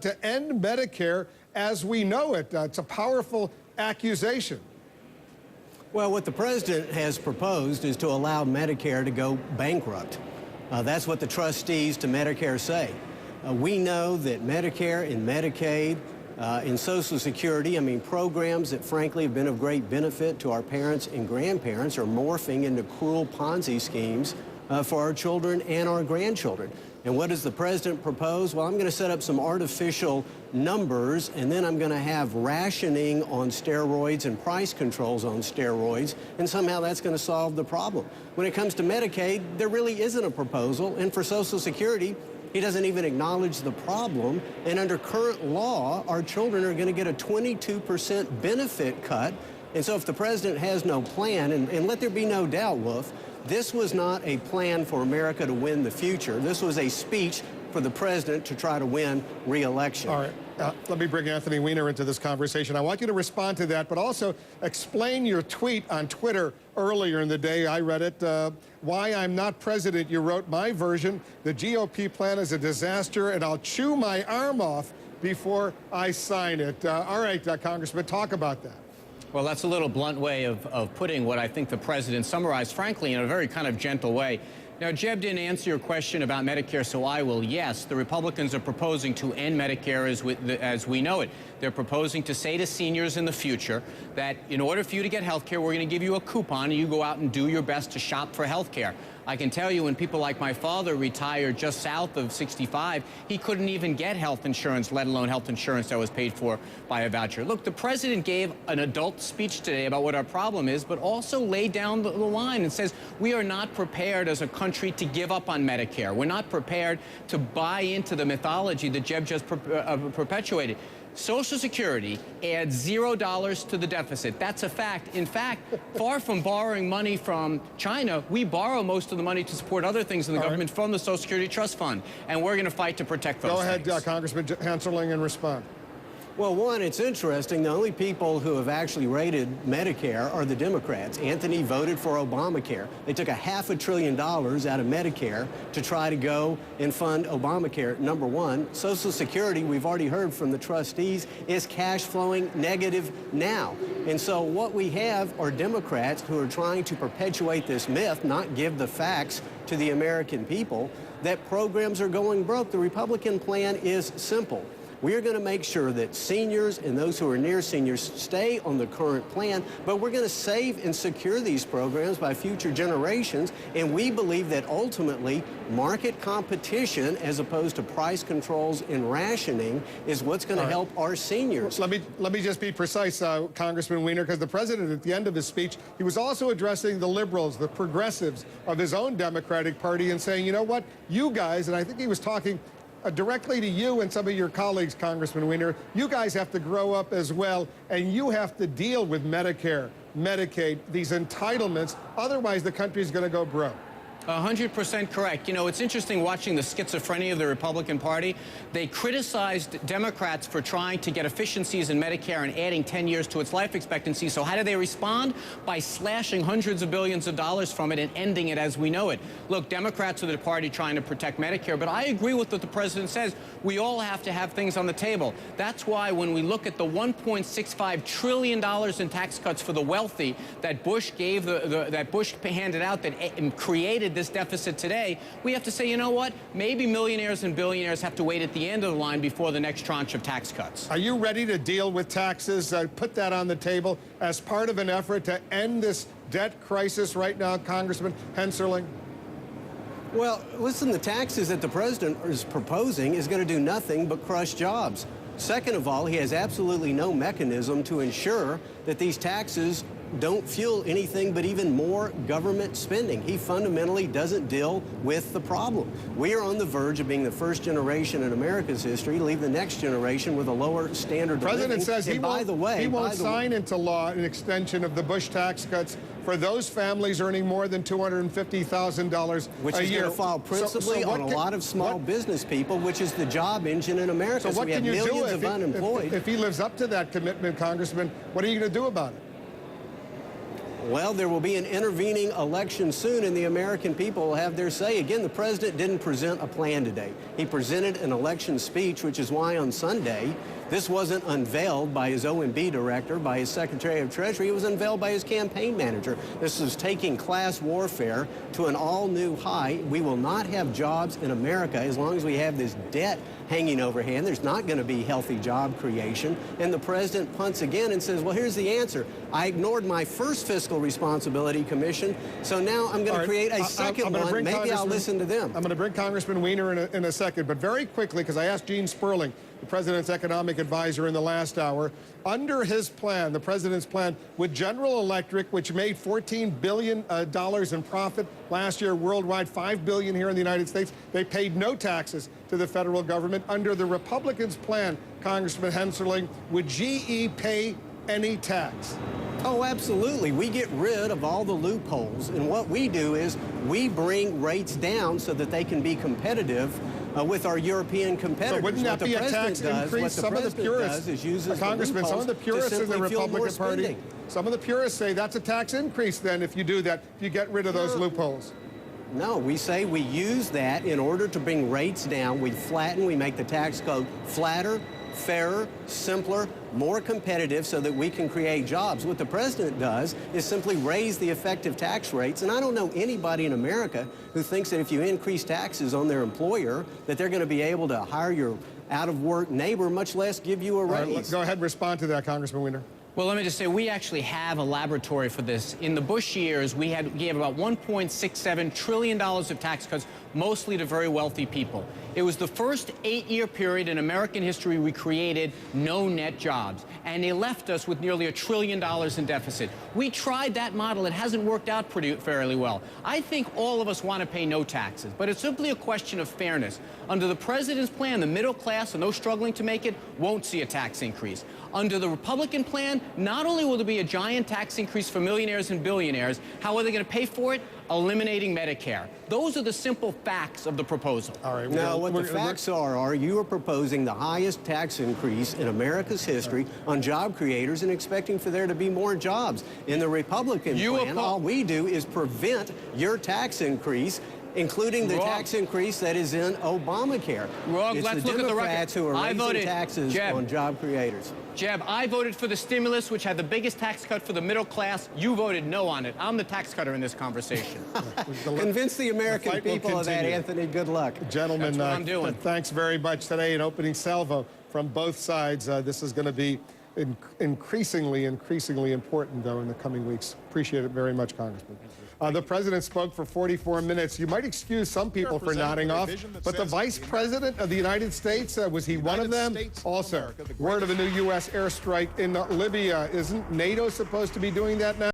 to end Medicare as we know it. It's a powerful accusation. Well, what the president has proposed is to allow Medicare to go bankrupt. That's what the trustees to Medicare say. We know that Medicare and Medicaid and Social Security, programs that frankly have been of great benefit to our parents and grandparents are morphing into cruel Ponzi schemes for our children and our grandchildren. And what does the president propose? Well, I'm going to set up some artificial numbers, and then I'm going to have rationing on steroids and price controls on steroids, and somehow that's going to solve the problem. When it comes to Medicaid, there really isn't a proposal, and for Social Security, he doesn't even acknowledge the problem, and under current law, our children are going to get a 22% benefit cut. And so if the president has no plan, and let there be no doubt, Wolf, this was not a plan for America to win the future. This was a speech for the president to try to win re-election. All right. Let me bring Anthony Weiner into this conversation. I want you to respond to that, but also explain your tweet on Twitter earlier in the day. I read it. Why I'm not president, you wrote, my version, the GOP plan is a disaster, and I'll chew my arm off before I sign it. All right, Congressman, talk about that. Well, that's a little blunt way of putting what I think the president summarized, frankly, in a very kind of gentle way. Now, Jeb didn't answer your question about Medicare, so I will. Yes, the Republicans are proposing to end Medicare as we know it. They're proposing to say to seniors in the future that in order for you to get health care, we're going to give you a coupon, and you go out and do your best to shop for health care. I can tell you when people like my father retired just south of 65, he couldn't even get health insurance, let alone health insurance that was paid for by a voucher. Look, the president gave an adult speech today about what our problem is, but also laid down the line and says we are not prepared as a country to give up on Medicare. We're not prepared to buy into the mythology that Jeb just perpetuated. Social Security adds $0 to the deficit. That's a fact. In fact, far from borrowing money from China, we borrow most of the money to support other things in the government from the Social Security Trust Fund, and we're going to fight to protect those things. Go ahead, Congressman Hensarling, and respond. Well, one, it's interesting. The only people who have actually raided Medicare are the Democrats. Anthony voted for Obamacare. They took $500 billion out of Medicare to try to go and fund Obamacare. Number one, Social Security, we've already heard from the trustees, is cash flowing negative now. And so what we have are Democrats who are trying to perpetuate this myth, not give the facts to the American people, that programs are going broke. The Republican plan is simple. We are going to make sure that seniors and those who are near seniors stay on the current plan, but we're going to save and secure these programs by future generations, and we believe that ultimately market competition as opposed to price controls and rationing is what's going to help our seniors. Let me just be precise, Congressman Weiner, because the president at the end of his speech, he was also addressing the liberals, the progressives of his own Democratic Party, and saying, you know what, you guys, and I think he was talking directly to you and some of your colleagues, Congressman Weiner, you guys have to grow up as well, and you have to deal with Medicare, Medicaid, these entitlements. Otherwise, the country's going to go broke. 100% correct. You know, it's interesting watching the schizophrenia of the Republican Party. They criticized Democrats for trying to get efficiencies in Medicare and adding 10 years to its life expectancy. So how do they respond? By slashing hundreds of billions of dollars from it and ending it as we know it. Look, Democrats are the party trying to protect Medicare, but I agree with what the president says. We all have to have things on the table. That's why when we look at the $1.65 trillion in tax cuts for the wealthy that Bush gave, that Bush handed out, that created this deficit today, we have to say, you know what? Maybe millionaires and billionaires have to wait at the end of the line before the next tranche of tax cuts. Are you ready to deal with taxes, put that on the table as part of an effort to end this debt crisis right now, Congressman Hensarling? Well, listen, the taxes that the president is proposing is going to do nothing but crush jobs. Second of all, he has absolutely no mechanism to ensure that these taxes don't fuel anything but even more government spending. He fundamentally doesn't deal with the problem. We are on the verge of being the first generation in America's history to leave the next generation with a lower standard of living. The president says he won't sign into law an extension of the Bush tax cuts for those families earning more than $250,000 a year. Which is going to fall principally on a lot of small business people, which is the job engine in America. So what we have can you do millions of unemployed. if he lives up to that commitment, Congressman? What are you going to do about it? Well, there will be an intervening election soon, and the American people will have their say. Again, the president didn't present a plan today. He presented an election speech, which is why on Sunday, this wasn't unveiled by his OMB director, by his Secretary of Treasury. It was unveiled by his campaign manager. This is taking class warfare to an all-new high. We will not have jobs in America as long as we have this debt hanging overhead. There's not going to be healthy job creation. And the president punts again and says, well, here's the answer. I ignored my first fiscal responsibility commission, so now I'm going to create a second one. Maybe I'll listen to them. I'm going to bring Congressman Weiner in a second, but very quickly, because I asked Gene Sperling, the president's economic advisor, in the last hour, under his plan, the president's plan, with General Electric, which made $14 billion in profit last year worldwide, $5 billion here in the United States, they paid no taxes to the federal government. Under the Republicans' plan, Congressman Hensarling, would GE pay any tax? Oh, absolutely. We get rid of all the loopholes, and what we do is we bring rates down so that they can be competitive with our European competitors. So wouldn't that be a tax increase? Some of the purists, Congressman, some of the purists in the Republican Party, some of the purists say that's a tax increase then if you do that, if you get rid of those loopholes. No, we say we use that in order to bring rates down. We flatten, we make the tax code flatter, fairer, simpler, more competitive so that we can create jobs. What the president does is simply raise the effective tax rates, and I don't know anybody in America who thinks that if you increase taxes on their employer that they're going to be able to hire your out-of-work neighbor, much less give you a raise. Right, go ahead and respond to that, Congressman Weiner. Well, let me just say, we actually have a laboratory for this. In the Bush years, we gave about $1.67 trillion of tax cuts, mostly to very wealthy people. It was the first 8-year period in American history we created no net jobs, and they left us with nearly $1 trillion in deficit. We tried that model. It hasn't worked out fairly well. I think all of us want to pay no taxes, but it's simply a question of fairness. Under the president's plan, the middle class and those struggling to make it won't see a tax increase. Under the Republican plan, not only will there be a giant tax increase for millionaires and billionaires, how are they going to pay for it? Eliminating Medicare. Those are the simple facts of the proposal. All right. Now, what the facts are you are proposing the highest tax increase in America's history on job creators and expecting for there to be more jobs. In the Republican plan, all we do is prevent your tax increase, including the tax increase that is in Obamacare. It's let's the look at the Democrats who are raising taxes on job creators. Jeb, I voted for the stimulus, which had the biggest tax cut for the middle class. You voted no on it. I'm the tax cutter in this conversation. Convince the American people of that, Anthony. Good luck. Gentlemen, that's what I'm doing. Thanks very much today. An opening salvo from both sides. This is going to be increasingly important, though, in the coming weeks. Appreciate it very much, Congressman. The president spoke for 44 minutes. You might excuse some people for nodding off, but the vice president of the United States, was he one of them? Also, word of a new U.S. airstrike in Libya. Isn't NATO supposed to be doing that now?